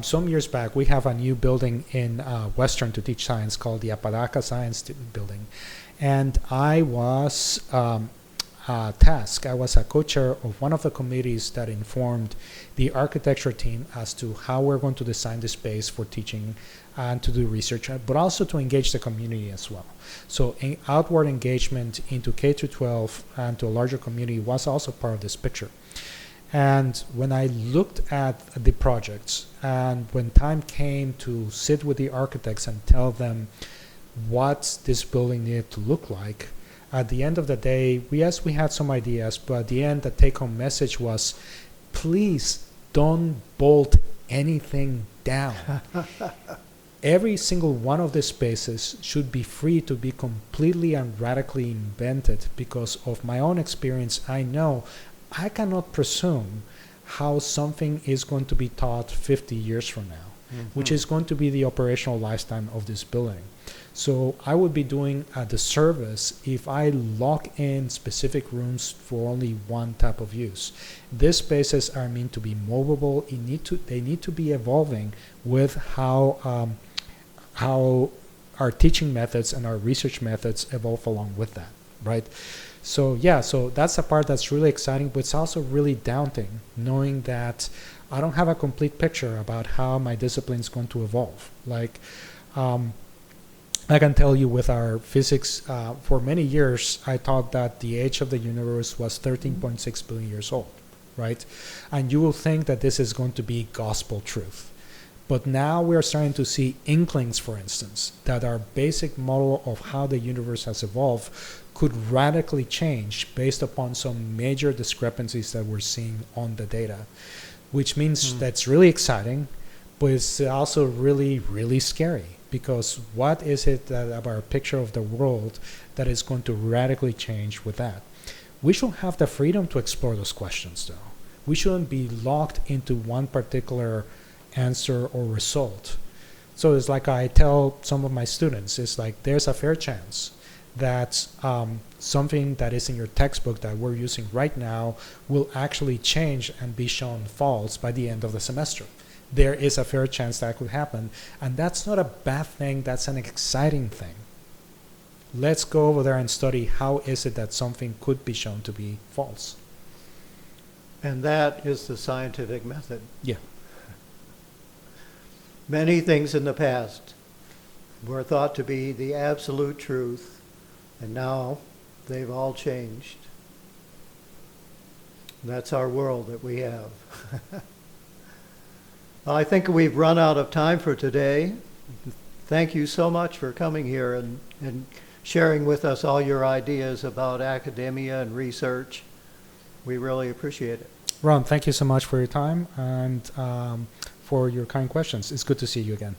[SPEAKER 2] Some years back, we have a new building in Western to teach science called the Apodaca Science Building. And I was task. I was a co-chair of one of the committees that informed the architecture team as to how we're going to design the space for teaching and to do research, but also to engage the community as well. So outward engagement into K through 12 and to a larger community was also part of this picture. And when I looked at the projects, and when time came to sit with the architects and tell them what this building needed to look like, at the end of the day, we had some ideas, but at the end, the take-home message was, please don't bolt anything down. Every single one of the spaces should be free to be completely and radically invented. Because of my own experience, I know I cannot presume how something is going to be taught 50 years from now, which is going to be the operational lifetime of this building. So I would be doing a disservice if I lock in specific rooms for only one type of use. These spaces are meant to be movable. They need to be evolving with how our teaching methods and our research methods evolve along with that, right? So yeah, so that's a part that's really exciting, but it's also really daunting knowing that I don't have a complete picture about how my discipline is going to evolve. Like, I can tell you with our physics, for many years, I thought that the age of the universe was 13.6 billion years old, right? And you will think that this is going to be gospel truth. But now we're starting to see inklings, for instance, that our basic model of how the universe has evolved could radically change based upon some major discrepancies that we're seeing on the data, which means that's really exciting, but it's also really, really scary. Because what is it about our picture of the world that is going to radically change with that? We should have the freedom to explore those questions, though. We shouldn't be locked into one particular answer or result. So it's like I tell some of my students, it's like there's a fair chance that something that is in your textbook that we're using right now will actually change and be shown false by the end of the semester. There is a fair chance that could happen. And that's not a bad thing, that's an exciting thing. Let's go over there and study how is it that something could be shown to be false.
[SPEAKER 1] And that is the scientific method.
[SPEAKER 2] Yeah.
[SPEAKER 1] Many things in the past were thought to be the absolute truth, and now they've all changed. That's our world that we have. I think we've run out of time for today. Thank you so much for coming here and sharing with us all your ideas about academia and research. We really appreciate it.
[SPEAKER 2] Ron, thank you so much for your time and for your kind questions. It's good to see you again.